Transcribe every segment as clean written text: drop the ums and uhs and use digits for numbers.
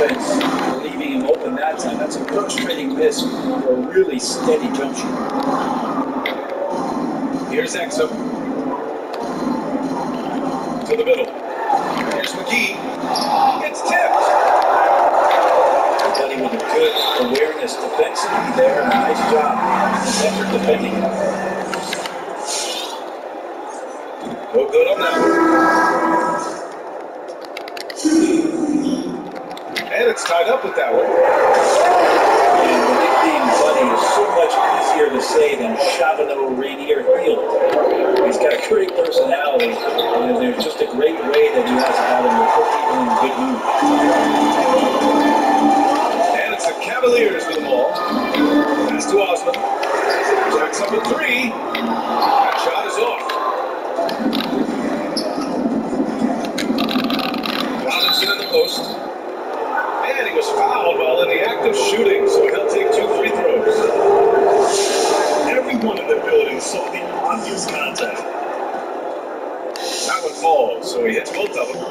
defense leaving him open that time. That's a frustrating miss for a really steady jump shot. Here's Exum. To the middle. Here's McGee. It's tipped. Everybody with a good awareness defensively there. And a nice job. Effort defending it. No good on that one. And it's tied up with that one. And the nickname Buddy is so much easier to say than Chavano Rainier Field. He's got a great personality, and there's just a great way that he has about him to put people in a good mood. And it's the Cavaliers with the ball. Pass to Osmond. Jacks up a three. That shot is off. Robinson in the post. And he was fouled while in the act of shooting, so he'll take 2 free throws. Everyone in the building saw the obvious contact. That one falls, so he hits both of them.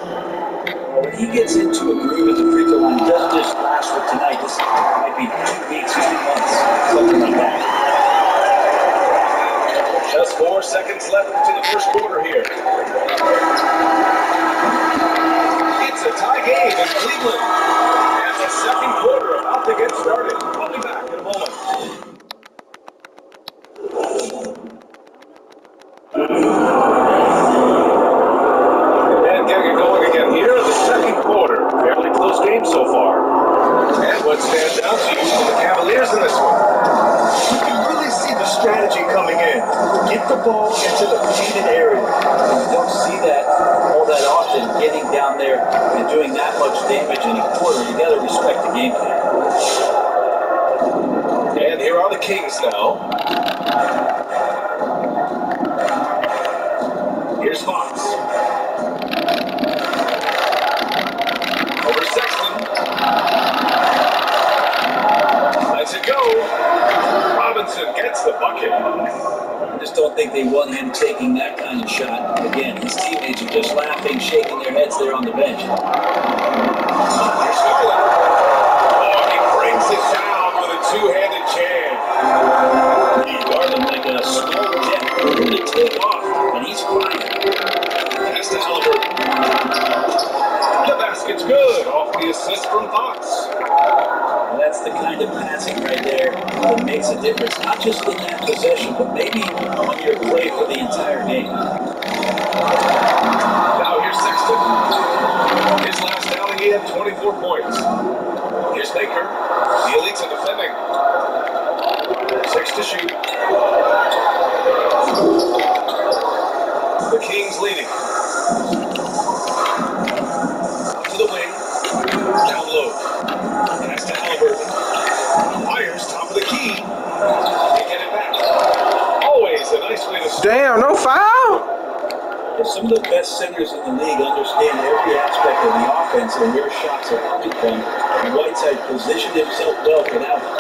When he gets into a groove at the free throw line, he doesn't just last for tonight. This might be 2 weeks, 2 months, something like that. Just 4 seconds left to the first quarter here. It's a tie game in Cleveland. And the second quarter about to get started. We'll be back in a moment. And getting it going again here in the second quarter. Fairly close game so far. And what stands out to you for the Cavaliers in this one? You can really see the strategy coming in. Get the ball into the painted area. You don't see that all that often, getting down there and doing that much damage in a quarter. You got to respect the game plan. And here are the Kings now. Here's Fox. Over Sexton. Lets it go. Robinson gets the bucket. I just don't think they want him taking that kind of shot. Again, his teammates are just laughing, shaking their heads there on the bench. Here's Garland. Oh, he brings it down with a two-handed jam. Garland like a small jet going to take off, and he's flying. Pass to Halliburton. The basket's good off the assist from Fox. Well, that's the kind of passing right there that makes a difference, not just in that possession, but maybe on your play for the entire game. Now here's Sexton. His last outing, he had 24 points. Here's Baker. The elites are defending. 6 to shoot. The Kings leading. Up to the wing. Down low. Pass to Halliburton. Myers, top of the key. They get it back. Always a nice way to start. Damn, no foul? If some of the best centers in the league understand every aspect of the offense and where shots are coming from, and Whiteside positioned himself well for that one.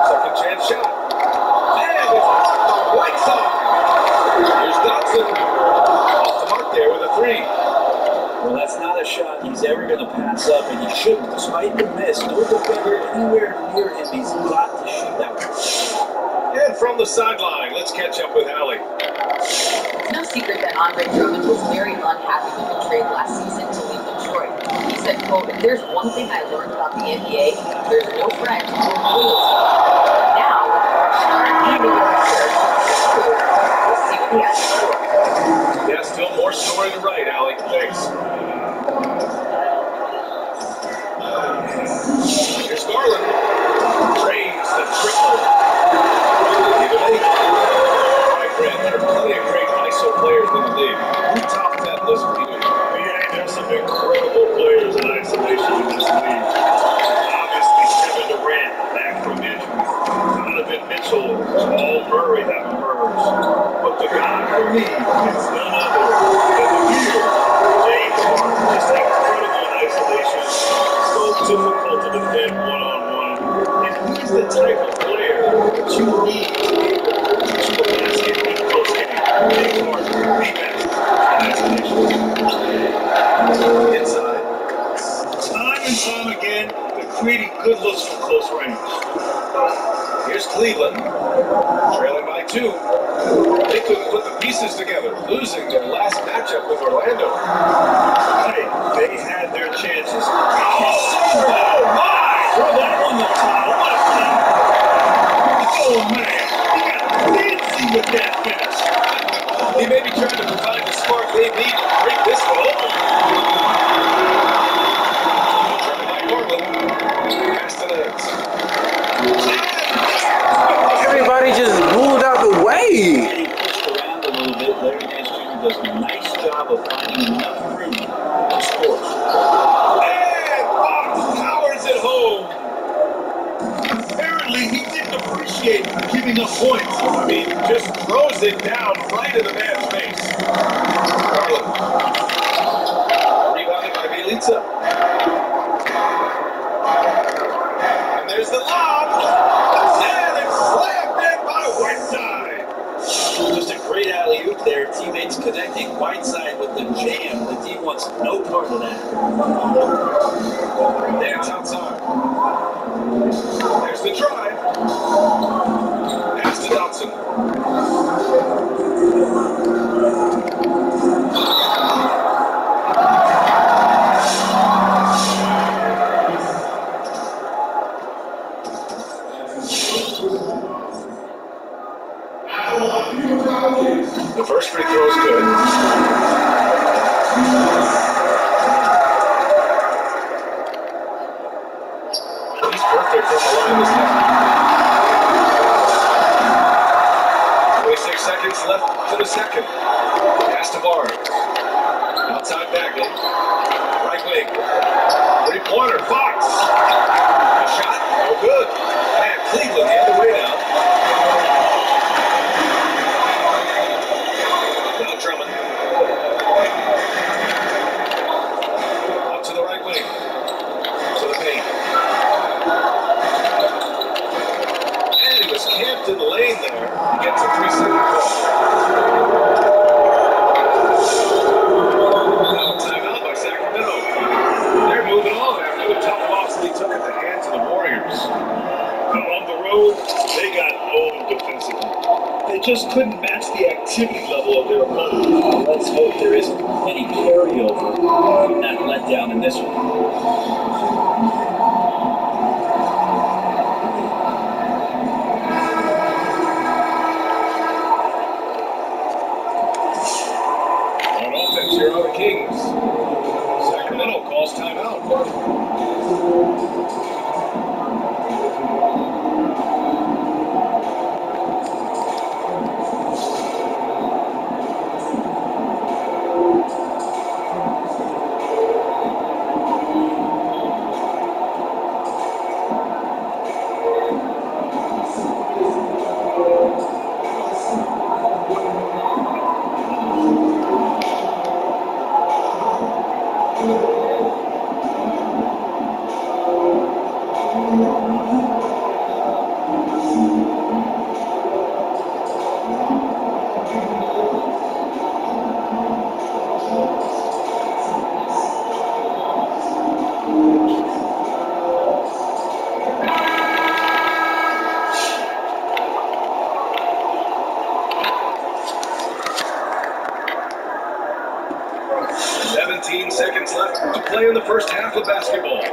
Second chance shot. And it's Whiteside. Here's Dotson. Off the mark there with a three. Well, that's not a shot he's ever going to pass up, and he shouldn't. Despite the miss, no defender anywhere near him. He's got to shoot that one. And from the sideline, let's catch up with Allie. It's no secret that Andre Drummond was very unhappy with the trade last season to leave Detroit. He said, quote, "If there's one thing I learned about the NBA, there's no friend, no loyalty." Now, with the fresh start, he knew what he cared. We'll see what he has to do. Yeah, still more story to write, Allie. Thanks. Here's Garland. Drains the triple. Even eight. All right, Brad, there are plenty of great ISO players in the league. Who topped that list for you? Yeah, there's some incredible players in isolation in this league. Obviously, Kevin Durant back from injury. Donovan Mitchell, Jamal Murray have murders. But the guy for me is none other than the leader, James Harden. Just incredible in isolation. So difficult to defend one-on-one. And he's the type of player that you need to be able to shoot a basket in close game. James Harden, the best in isolation. Inside. Time and time again, they're creating good looks from close range. Here's Cleveland, trailing by 2. They couldn't put the pieces together, losing their last matchup with Orlando. Hey, they had their chances. Oh, my! Throw that on the top. What a play. Oh, man. He got fancy with that finish. He may be trying to provide the spark they need to break this one open. Trailing by Portland. Pass to Nance. Everybody just moved out the way. He pushed around a little bit. Larry Nance Jr. does a nice job of finding enough room to score. And Fox powers it home. Apparently, he didn't appreciate giving up points. I mean, just throws it down right in the man's face. Garland. Rebounded by Bielitsa. And there's the lob. And it's slammed in by Whiteside. Just a great alley-oop there. Teammates connecting. Whiteside with the jam. The team wants no part of that. Nance outside. There's the drive. Pass to Dotson. The first free throw is good. He's perfect from the line this time. 26 seconds left to the second. Pass to Barnes. Outside Bagley. Right wing. Three-pointer. Fox. A shot. No good. And Cleveland the other way now. Now Drummond. Out to the right wing. To the paint. And he was camped in the lane there. He gets a 3-second call. Now timeout by Sacramento. They're moving on after the tough loss they took at the hands of the Warriors. On the road, they got owned defensively. They just couldn't match the activity level of their opponent. Let's hope there isn't any carryover from that letdown in this one. On offense, here are the Kings. Sacramento calls timeout. Seconds left to play in the first half of basketball.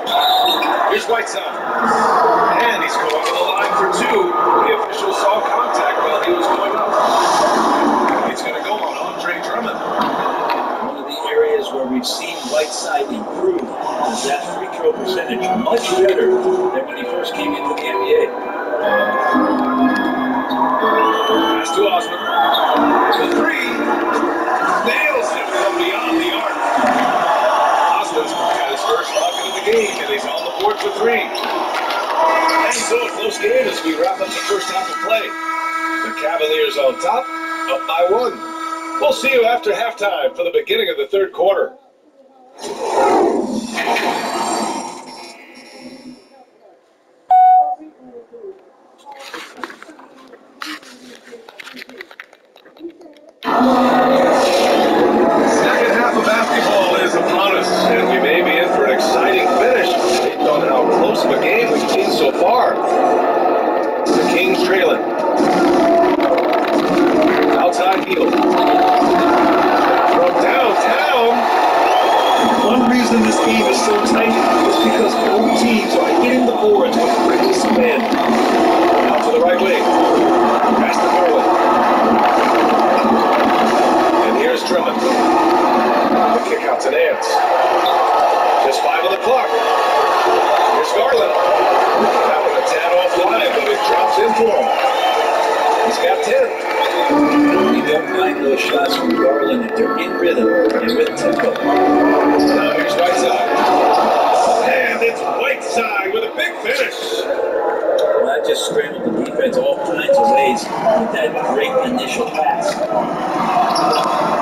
Here's Whiteside. And he's going to the line for 2. The official saw contact while he was going up. It's going to go on Andre Drummond. One of the areas where we've seen Whiteside improve is that free throw percentage much better than when he first came into the NBA. Pass to Osman. The 3. Nails it from beyond the arc. Osman's got his first bucket of the game, and he's on the board for 3. And so a close game as we wrap up the first half of play. The Cavaliers on top, up by 1. We'll see you after halftime for the beginning of the third quarter. Second half of basketball is upon us. trailing. Outside heel. From downtown. One reason this game is so tight is because both teams are hitting the boards with quick spin. Out to the right wing. Pass to Garland. And here's Drummond. The kick out to Nance. Just 5 on the clock. Here's Garland. That one a tad offline, but it drops in for him. He's got 10. You don't mind those shots from Garland if they're in rhythm and with tempo. Now here's Whiteside. And it's Whiteside with a big finish. Well, that just scrambled the defense all kinds of ways with that great initial pass.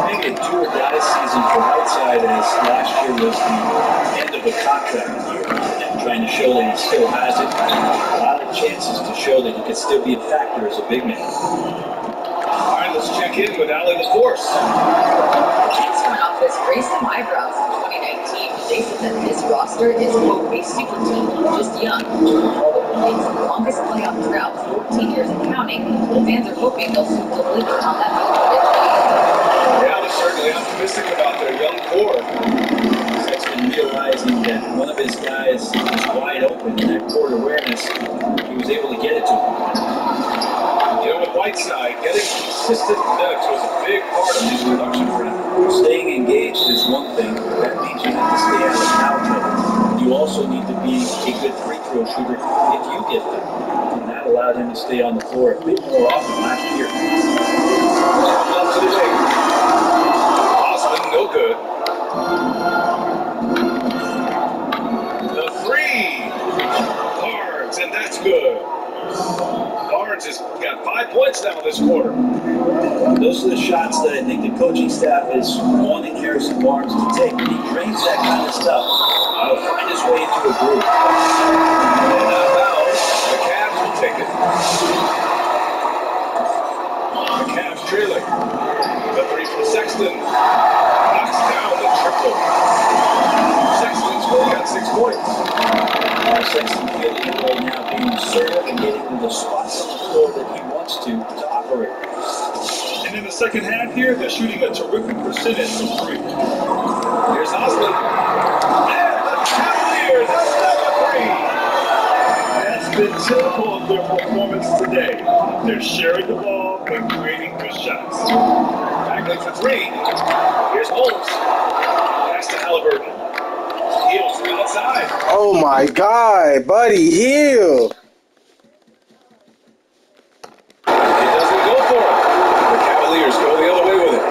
Maybe a do-or-die season for Whiteside, as last year was the end of a contract year, and trying to show that he still has it. A lot of chances to show that he could still be a factor as a big man. All right, let's check in with Allie LaForce. The Chiefs front office raised some eyebrows in 2019 when they said that this roster is, quote, a super team, just young. It's the longest playoff drought, 14 years and counting. The fans are hoping they'll soon deliver on that motivated. Yeah, they're certainly optimistic about their young core. Sexton realizing that one of his guys is wide open in that court awareness, he was able to get it to him. You know, with Whiteside, getting consistent minutes was a big part of his production for him. Staying engaged is one thing. That means you have to stay out of foul trouble. You also need to be a good free throw shooter if you get them. And that allowed him to stay on the floor a bit more often last year. Up to the wing. Osman, no good. The three. Cards, and that's good. Cards has got 5 points now this quarter. Those are the shots that I think the coaching staff is wanting Harrison Barnes to take. When he drains that kind of stuff, he'll find his way into a groove. And out of bounds, the Cavs will take it. The Cavs trailing. The three from Sexton. Knocks down the triple. Sexton's only got 6 points. Sexton feeling it right now, being assertive and getting to the spots on the floor that he wants to operate. And in the second half here, they're shooting a terrific percentage from three. Here's Osman. And the Cavaliers have another three. That's been typical of their performance today. They're sharing the ball and creating good shots. Bagley for three. Here's Holmes. Pass to Halliburton. Heels from outside. Oh my God, buddy, heal. It doesn't go for it. The Cavaliers go the other way with it.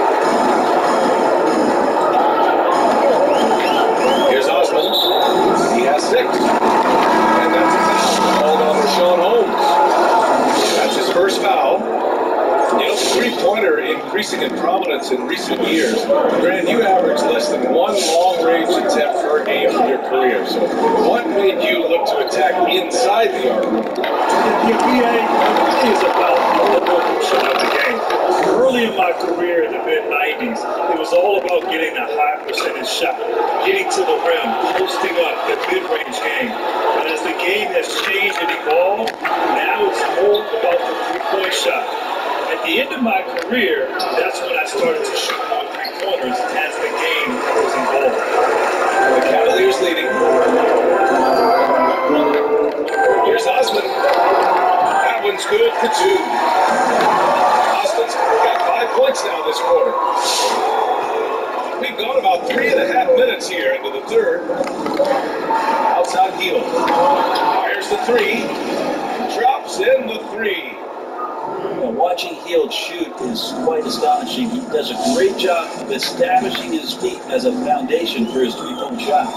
Here's Osman. He has 6. And that's a foul called on Rashawn Holmes. That's his first foul. You know, three-pointer increasing in prominence in recent years. Grant, you averaged less than 1 long-range attempt per game in your career. So what made you look to attack inside the arc? The NBA is about the evolution of the game. Early in my career in the mid-90s, it was all about getting a high percentage shot, getting to the rim, posting up, the mid-range game. But as the game has changed and evolved, now it's more about the three-point shot. At the end of my career, that's when I started to shoot more three-pointers as the game was evolving. The Cavaliers leading. Here's Osman. That one's good for 2. Osman's got 5 points now this quarter. We've gone about 3.5 minutes here into the third. Outside heel. Fires the 3. Drops in the 3. Watching Hield shoot is quite astonishing. He does a great job of establishing his feet as a foundation for his three-point shot.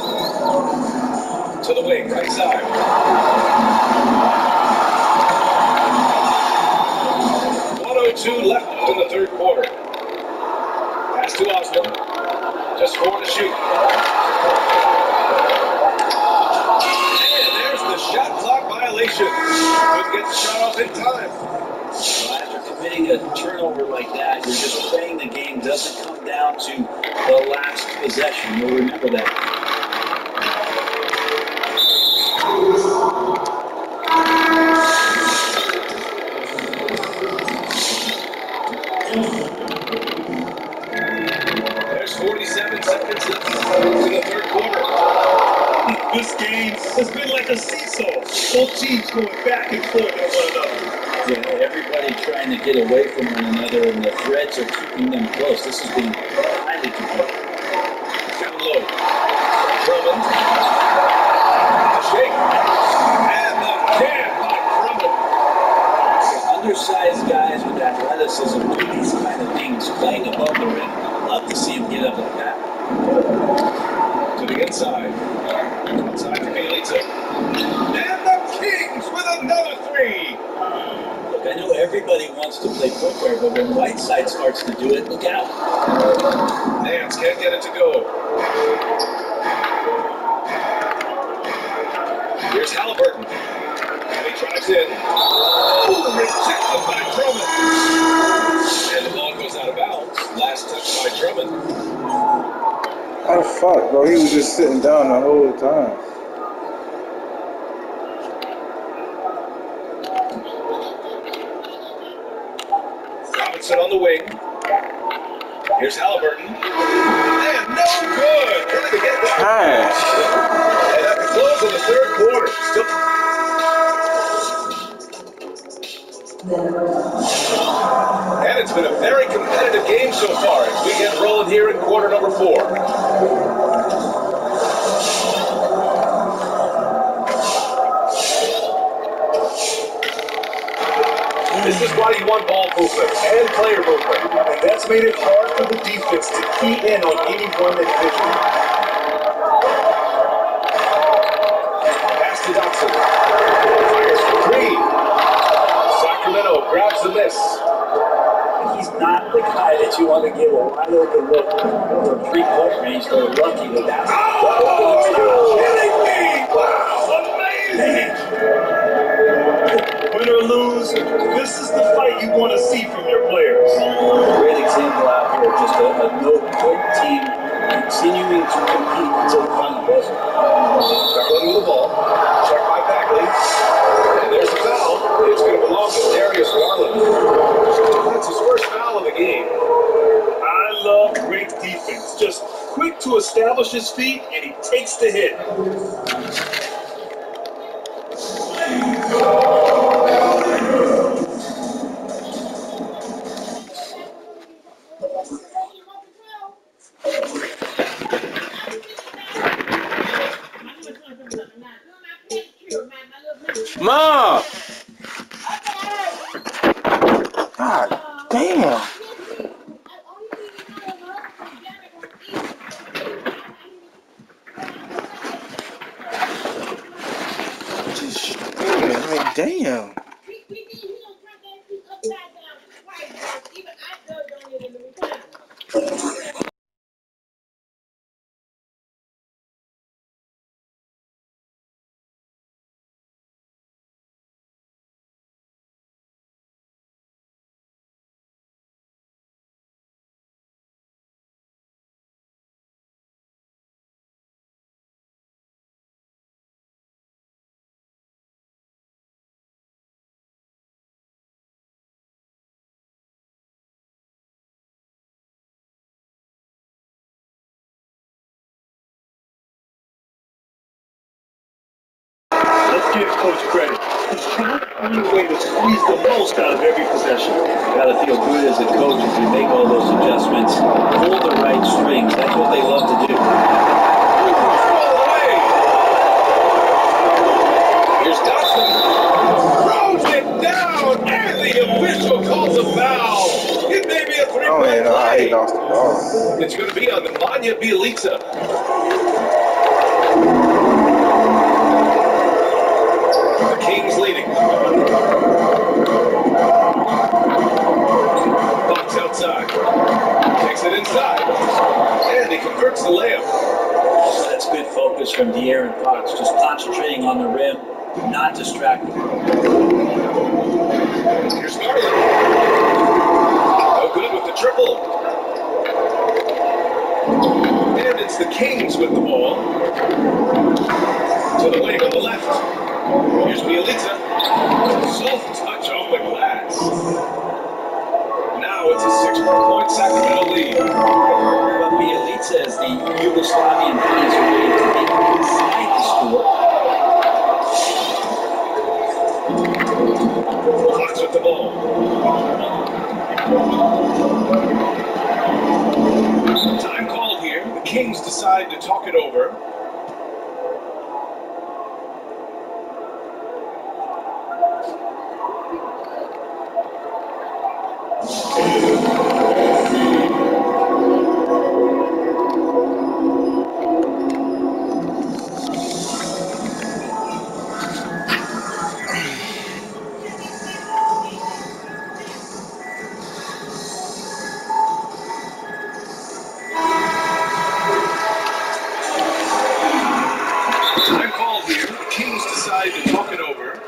To the wing, right side. 1:02 left in the third quarter. Pass to Osman. Just 4 to shoot. And there's the shot clock violation. Couldn't get the shot off in time. After committing a turnover like that, you're just praying the game doesn't come down to the last possession. You'll remember that. Both teams going back and forth on one another. Yeah, everybody trying to get away from one another, and the threads are keeping them close. This has been highly competitive. Down low. Drummond. The shake. And the jam by Drummond. Undersized guys with athleticism do these kind of things, playing above the rim. Love to see him get up like that. To the inside. Outside to Bielitsa. And the Kings with another three. Look, I know everybody wants to play point guard, but when Whiteside starts to do it, look out. Nance can't get it to go. Here's Halliburton. And he drives in. Oh, rejected by Drummond. And the ball goes out of bounds. Last touch by Drummond. How the fuck, bro? He was just sitting down the whole time. Robinson on the wing. Here's Halliburton. And no good. Trying to get that. Nice. And at the close of the third quarter, still. And it's been a very competitive game so far as we get rolling here in quarter number 4. This is why you want ball movement and player movement. And that's made it hard for the defense to key in on any one individual. Pass to Dotson. Fires for three. Sacramento grabs the miss. He's not the guy that you want to give a wide open look from 3-point range. They're lucky with that. Oh, you're kidding me! Wow, amazing! Win or lose, this is the fight you want to see from your players. Great example out here, just a no-quit team continuing to compete until the final buzzer. Start running the ball. Check by Bagley. And there's a foul. It's going to belong to Darius Garland. That's his first foul of the game. I love great defense. Just quick to establish his feet, and he takes the hit. Mom! God damn! Just damn. Let's give Coach credit. He's trying to find a way to squeeze the most out of every possession. Gotta feel good as a coach if you make all those adjustments, pull the right strings. That's what they love to do. Here's Dotson. Throws it down, and the official calls a foul. It may be a three-point Oh, yeah, I play. lost the ball. It's going to be on the Manya Bielitsa. The Kings leading. Fox outside. Takes it inside. And he converts the layup. That's good focus from De'Aaron Fox, just concentrating on the rim, not distracted. Here's Garland. No good with the triple. And it's the Kings with the ball. To the wing on the left. Here's Bielitsa. Soft touch off the glass. Now it's a 6-point Sacramento lead. But Bielitsa is the Yugoslavian piece who to be inside the score. Kings decide to talk it over. Time called here. The Kings decide to talk it over.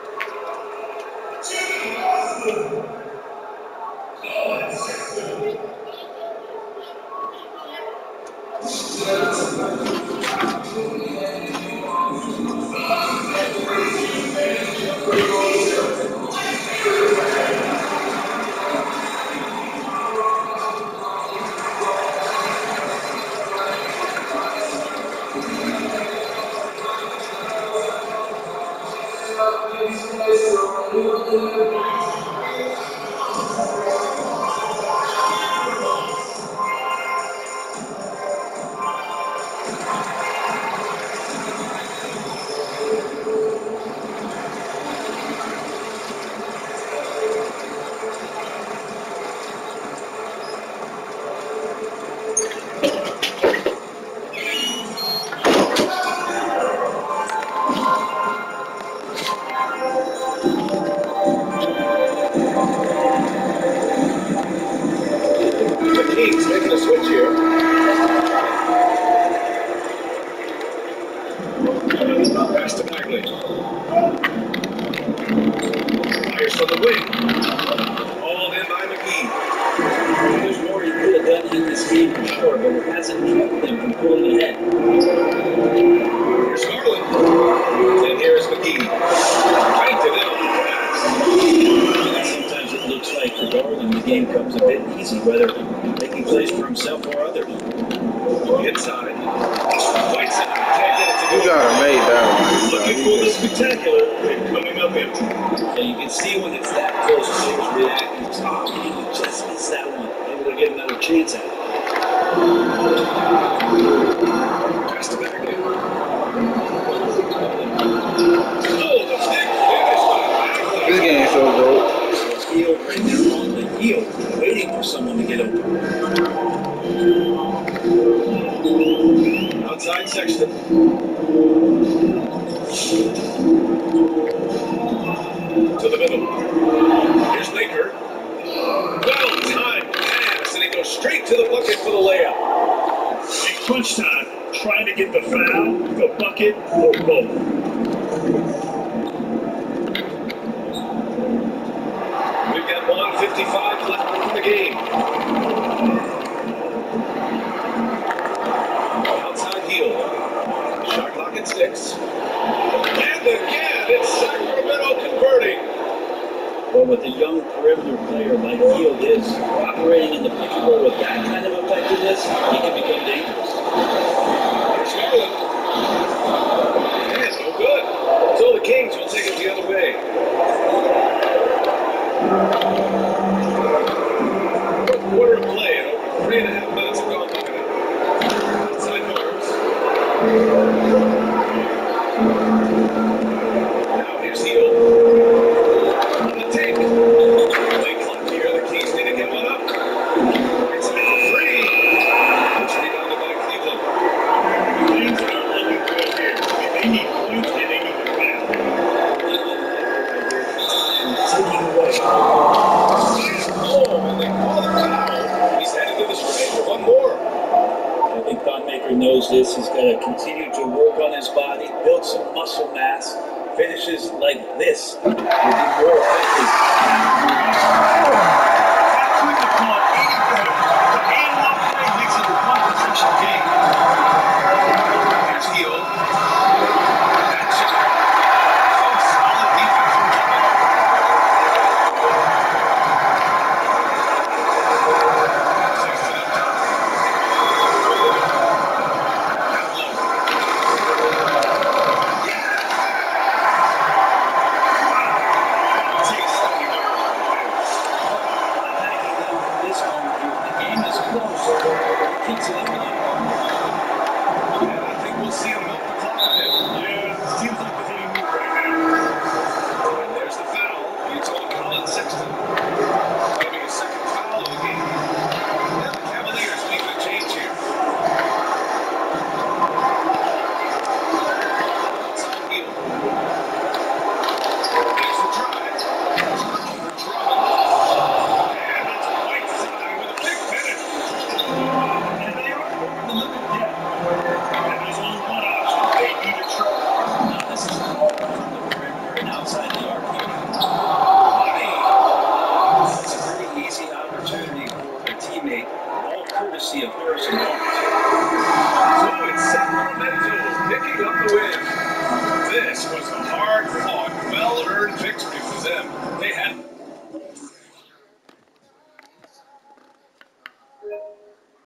The Kings making a switch here. Pass to Bagley. Fires from the wing. Hauled in by McGee. There's more he could have done in this game for sure, but it hasn't kept them from pulling ahead. Here's Garland. And here's McGee. Right to them. Sometimes it looks like for Garland the game comes a bit easy, whether making plays for himself or others. Inside. White center. Can't get it to You go. gotta make that one. Looking for the spectacular and coming up empty. So you can see when it's that close, players react. It's, oh, man, you just missed that one. Maybe they'll get another chance at it. Pass to Bagley. Oh, the big finish by Bagley. This game's so dope. So it's Hield right there on the heel, waiting for someone to get open. Outside Sexton. To the middle. Here's Baker. Well-timed pass, and he goes straight to the bucket for the layup. At crunch time, trying to get the foul, the bucket, or both. We've got 1:55 left in the game. Outside heel. Shot clock at 6. And again, it's Sacramento converting. But with a young perimeter player like Hield is, operating in the pick and roll with that kind of effectiveness, he can become dangerous. Here's Garland. And no good. So the Kings will take it the other way. Quarter of play and over 3.5 minutes have gone by. Outside Barnes. Now here's Hield. On the take. Play clock here. The Kings need to get one up. It's now 3. It's rebounded by Cleveland. Things are not looking good here. I mean, they need points and they need the foul. Taking away. Oh, and they call the foul. He's headed to the straight for one more. I think Don Maker knows this. He's got to continue to work on his body, build some muscle mass. Finishes like this will be more effective. That couldn't have gone any better. The analog play makes it a one-possession game. Here's Hield. That's it. Some solid defense from Kevin. Sexton up top. Down low. Yeah! Wow. Taste of Sexton.